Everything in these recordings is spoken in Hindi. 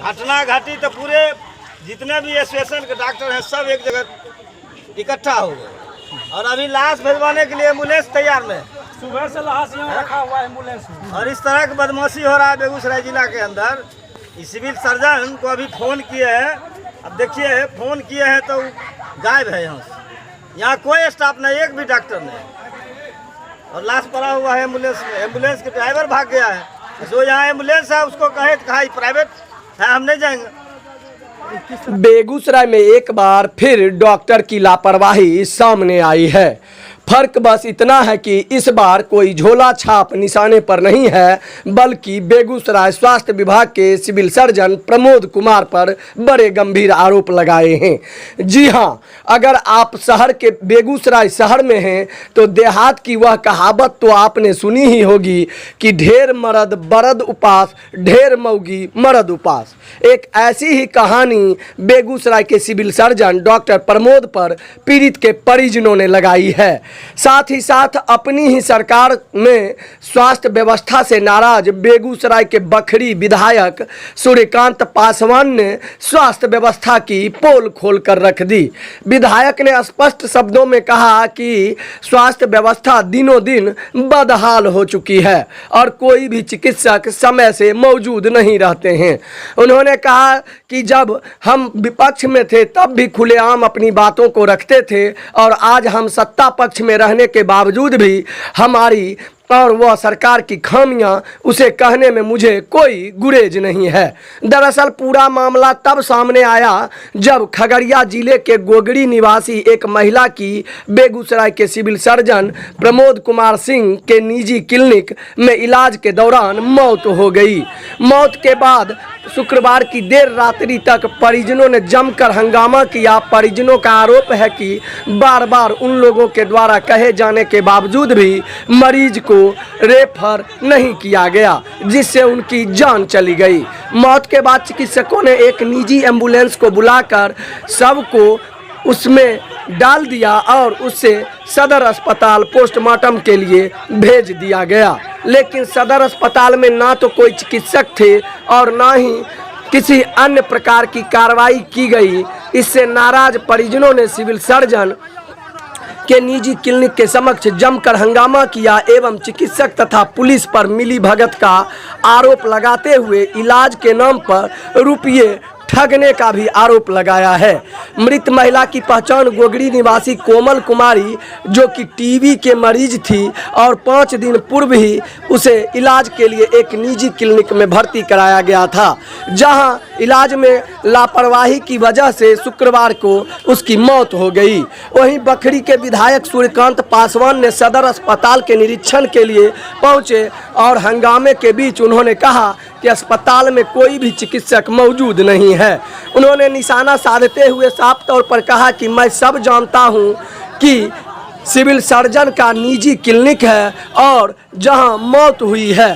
घटना घटी तो पूरे जितने भी एसोसिएशन के डॉक्टर हैं सब एक जगह इकट्ठा हो गए और अभी लाश भिजवाने के लिए एम्बुलेंस तैयार में। सुबह से लाश यहाँ रखा हुआ है एम्बुलेंस में। और इस तरह की बदमाशी हो रहा है बेगूसराय जिला के अंदर। सिविल सर्जन को अभी फ़ोन किए हैं, अब देखिए फ़ोन किए हैं तो गायब है यहाँ से। यहाँ कोई स्टाफ नहीं, एक भी डॉक्टर नहीं, और लाश पड़ा हुआ है एम्बुलेंस में। एम्बुलेंस के ड्राइवर भाग गया है। जो यहाँ एम्बुलेंस है उसको कहे कहा प्राइवेट है, हम नहीं जाएंगे। बेगूसराय में एक बार फिर डॉक्टर की लापरवाही सामने आई है। फर्क बस इतना है कि इस बार कोई झोला छाप निशाने पर नहीं है, बल्कि बेगूसराय स्वास्थ्य विभाग के सिविल सर्जन प्रमोद कुमार पर बड़े गंभीर आरोप लगाए हैं। जी हां, अगर आप शहर के बेगूसराय शहर में हैं तो देहात की वह कहावत तो आपने सुनी ही होगी कि ढेर मर्द बरद उपास, ढेर मौगी मर्द उपास। एक ऐसी ही कहानी बेगूसराय के सिविल सर्जन डॉक्टर प्रमोद पर पीड़ित के परिजनों ने लगाई है। साथ ही साथ अपनी ही सरकार में स्वास्थ्य व्यवस्था से नाराज बेगूसराय के बखरी विधायक सूर्यकांत पासवान ने स्वास्थ्य व्यवस्था की पोल खोल कर रख दी। विधायक ने स्पष्ट शब्दों में कहा कि स्वास्थ्य व्यवस्था दिनों दिन बदहाल हो चुकी है और कोई भी चिकित्सक समय से मौजूद नहीं रहते हैं। उन्होंने कहा कि जब हम विपक्ष में थे तब भी खुलेआम अपनी बातों को रखते थे और आज हम सत्ता पक्ष में रहने के बावजूद भी हमारी और वह सरकार की खामियां उसे कहने में मुझे कोई गुरेज नहीं है। दरअसल पूरा मामला तब सामने आया जब खगड़िया जिले के गोगड़ी निवासी एक महिला की बेगूसराय के सिविल सर्जन प्रमोद कुमार सिंह के निजी क्लिनिक में इलाज के दौरान मौत हो गई। मौत के बाद शुक्रवार की देर रात्रि तक परिजनों ने जमकर हंगामा किया। परिजनों का आरोप है कि बार बार उन लोगों के द्वारा कहे जाने के बावजूद भी मरीज को रेफर नहीं किया गया, जिससे उनकी जान चली गई। मौत के बाद चिकित्सकों ने एक निजी एम्बुलेंस को बुलाकर सबको उसमें डाल दिया और उससे सदर अस्पताल पोस्टमार्टम के लिए भेज दिया गया। लेकिन सदर अस्पताल में ना तो कोई चिकित्सक थे और ना ही किसी अन्य प्रकार की कार्रवाई की गई। इससे नाराज परिजनों ने सिविल सर्जन के निजी क्लिनिक के समक्ष जमकर हंगामा किया एवं चिकित्सक तथा पुलिस पर मिलीभगत का आरोप लगाते हुए इलाज के नाम पर रुपये ठगने का भी आरोप लगाया है। मृत महिला की पहचान गोगड़ी निवासी कोमल कुमारी, जो कि टीबी के मरीज थी और 5 दिन पूर्व ही उसे इलाज के लिए एक निजी क्लिनिक में भर्ती कराया गया था, जहां इलाज में लापरवाही की वजह से शुक्रवार को उसकी मौत हो गई। वहीं बखरी के विधायक सूर्यकांत पासवान ने सदर अस्पताल के निरीक्षण के लिए पहुंचे और हंगामे के बीच उन्होंने कहा कि अस्पताल में कोई भी चिकित्सक मौजूद नहीं है। उन्होंने निशाना साधते हुए साफ तौर पर कहा कि मैं सब जानता हूं कि सिविल सर्जन का निजी क्लिनिक है और जहां मौत हुई है,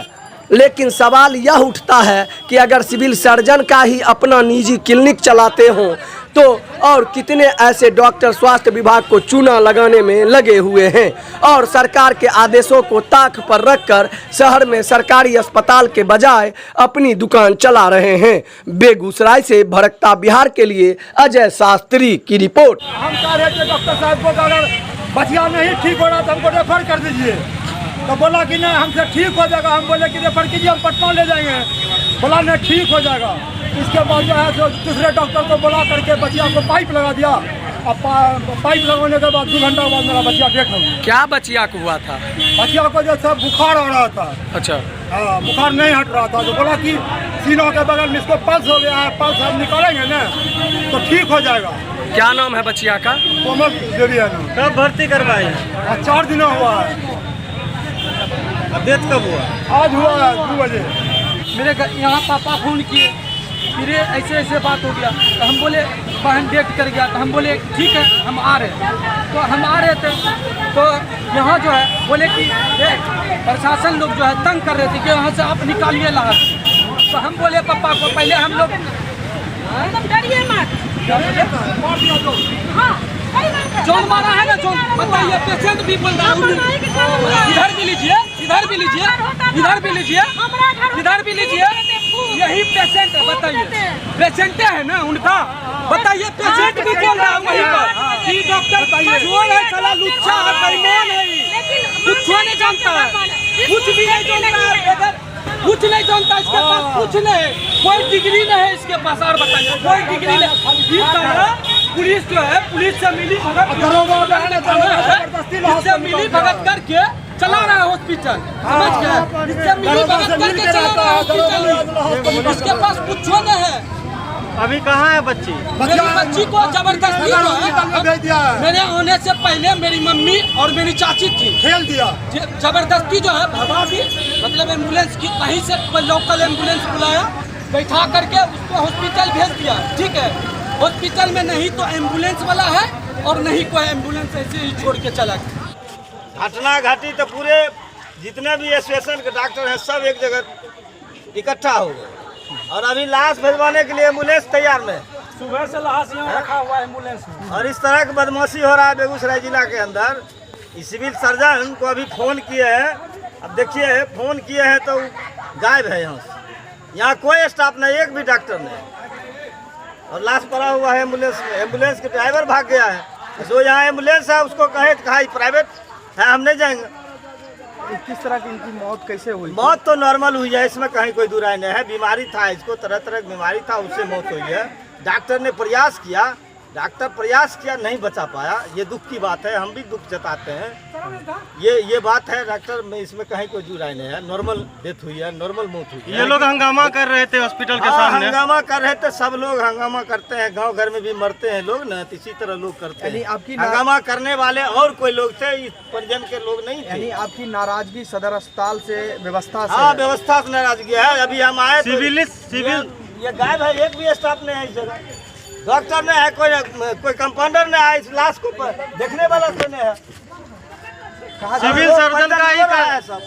लेकिन सवाल यह उठता है कि अगर सिविल सर्जन का ही अपना निजी क्लिनिक चलाते हों तो और कितने ऐसे डॉक्टर स्वास्थ्य विभाग को चूना लगाने में लगे हुए हैं और सरकार के आदेशों को ताक पर रखकर शहर में सरकारी अस्पताल के बजाय अपनी दुकान चला रहे हैं। बेगूसराय से भड़कता बिहार के लिए अजय शास्त्री की रिपोर्ट। हम कह रहे थे डॉक्टर साहब को अगर बचिया नहीं ठीक हो रहा तो हमको रेफर कर दीजिए, तो बोला कि नहीं हमसे ठीक हो जाएगा। हम बोले कि रेफर कीजिए, हम पटना ले जाएंगे। बोला नहीं ठीक हो जाएगा। इसके बाद जो है जो दूसरे डॉक्टर को बुला करके बचिया को पाइप लगा दिया और पाइप लगाने के बाद 2 घंटा बाद मेरा बचिया डेथ हो गया। क्या बचिया को हुआ था? बचिया को जो सब बुखार हो रहा था। अच्छा। हाँ, बुखार नहीं हट रहा था, तो बोला कि सीनों के बगल में इसको पल्स हो गया है, पल्स हम निकालेंगे ना तो ठीक हो जाएगा। क्या नाम है बचिया का? कोमल देवी है नाम। कब भर्ती करवाए? 4 दिन हुआ है। डेथ कब हुआ? आज हुआ है 2 बजे। मेरे यहाँ पापा फ़ोन किए, फिर ऐसे ऐसे बात हो गया, तो हम बोले बहन डेट कर गया, तो हम बोले ठीक है हम आ रहे हैं। तो हम आ रहे थे तो यहाँ जो है बोले कि प्रशासन लोग जो है तंग कर रहे थे कि यहाँ से आप निकालिए लाश। तो हम बोले पापा को पहले हम लोग डरिए मत, जोन मारा है ना, जोन बताइए। पेशेंट भी बोल रहा है इधर भी लीजिए, इधर भी लीजिए, इधर भी लीजिए, इधर भी लीजिए। यही पेशेंट बताइए पेशेंट है ना उनका, बताइए पेशेंट भी बोल रहा है वहीं पर कि डॉक्टर चोर है, साला लुच्चा है, बेईमान है, कुछ नहीं जानता है, कुछ भी नहीं जानता है, कुछ नहीं जानता, इसके पास कुछ नहीं, कोई डिग्री नहीं है इसके पास। और बताइए कोई डिग्री नहीं। पुलिस जो है, पुलिस से मिली भगत करके चला रहा है हॉस्पिटल, समझ गए? इससे मिली भगत करके चला रहा है हॉस्पिटल, इसके पास कुछ नहीं है। अभी कहाँ है बच्ची? मेरी बच्ची को जबरदस्ती जो है, मेरे आने से पहले मेरी मम्मी और मेरी चाची थी, खेल दिया जबरदस्ती जो है भगा दी, मतलब एम्बुलेंस की कहीं से लोकल एम्बुलेंस बुलाया, बैठा करके उसको हॉस्पिटल भेज दिया। ठीक है, हॉस्पिटल में नहीं तो एम्बुलेंस वाला है और नहीं कोई एम्बुलेंस ऐसे ही छोड़ के चला गया। घटना घटी तो पूरे जितने भी एसोसिएशन के डॉक्टर हैं सब एक जगह इकट्ठा हो गए और अभी लाश भिजवाने के लिए एम्बुलेंस तैयार में। सुबह से लाश यहाँ रखा हुआ है एम्बुलेंस में। और इस तरह की बदमाशी हो रहा है बेगूसराय जिला के अंदर। सिविल सर्जन को अभी फ़ोन किए हैं, अब देखिए फ़ोन किए हैं तो गायब है यहाँ से। यहाँ कोई स्टाफ नहीं, एक भी डॉक्टर नहीं, और लाश पड़ा हुआ है एम्बुलेंस में। एम्बुलेंस के ड्राइवर भाग गया है, जो यहाँ एम्बुलेंस है उसको कहे प्राइवेट है, हम नहीं जाएंगे। किस तरह की इनकी मौत कैसे हुई? मौत तो नॉर्मल हुई है, इसमें कहीं कोई दुराई नहीं है। बीमारी था, इसको तरह तरह की बीमारी था, उससे मौत हुई है। डॉक्टर ने प्रयास किया, नहीं बचा पाया, ये दुख की बात है, हम भी दुख जताते हैं। ये बात है डॉक्टर में, इसमें कहीं कोई दुराई नहीं है। नॉर्मल डेथ हुई है, नॉर्मल मौत हुई है। ये लोग हंगामा कर रहे थे हॉस्पिटल के सामने। हंगामा कर रहे थे, सब लोग हंगामा करते हैं, गांव घर में भी मरते हैं लोग ना, इसी तरह लोग करते हैं। हंगामा करने वाले और कोई लोग थे, इस परिजन के लोग नहीं थे। यानी आपकी नाराजगी सदर अस्पताल से, व्यवस्था से? हाँ, व्यवस्था से नाराजगी है। अभी हम आए तो सिविल ये गायब है, एक भी स्टाफ नहीं है इस जगह। डॉक्टर ने है, कोई कंपाउंडर ने है, इस लाश को देखने वाला कोई नहीं है।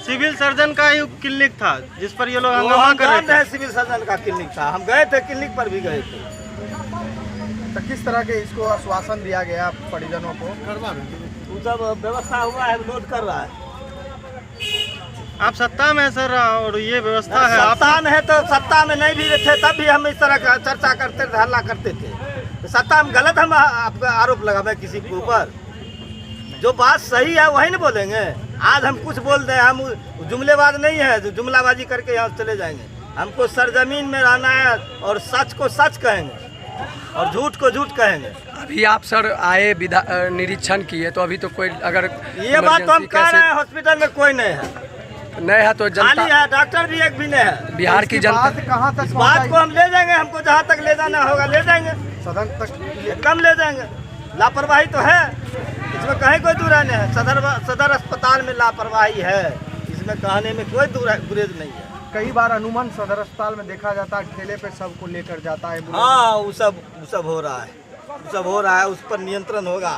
सिविल सर्जन का ही क्लिनिक था जिस पर ये लोग हंगामा कर रहे थे। सिविल सर्जन का क्लिनिक था, हम गए थे, क्लिनिक पर भी गए थे। तो किस तरह के इसको आश्वासन दिया गया परिजनों को? वो सब व्यवस्था हुआ है, लोड कर रहा है। आप सत्ता में है सर, और ये व्यवस्था है। सत्ता में है तो सत्ता में नहीं भी थे तब भी हम इस तरह का चर्चा करते थे, हल्ला करते थे। तो सत्ता में गलत हम आपका आरोप लगावे किसी के ऊपर, जो बात सही है वही नहीं बोलेंगे। आज हम कुछ बोल दें, हम जुमलेबाज नहीं है जो जुमलाबाजी करके यहाँ चले जाएंगे। हमको सरजमीन में रहना है और सच को सच कहेंगे और झूठ को झूठ कहेंगे। अभी आप सर आए निरीक्षण किए तो अभी तो कोई अगर ये बात तो हम कह रहे हैं, हॉस्पिटल में कोई नहीं है, नहीं है तो जनता खाली है, डॉक्टर भी एक भी नहीं है। बिहार की जनता कहाँ तक इस बात को हम ले जाएंगे, हमको जहाँ तक ले जाना होगा ले जाएंगे, सदन तक? एकदम ले जाएंगे। लापरवाही तो है, इसमें कहीं कोई दुराई नहीं है। सदर अस्पताल में लापरवाही है, इसमें कहने में कोई गुरेज नहीं है। कई बार अनुमान सदर अस्पताल में देखा जाता है, ठेले पे सबको लेकर जाता है। हाँ, वो सब हो रहा है, उस पर नियंत्रण होगा।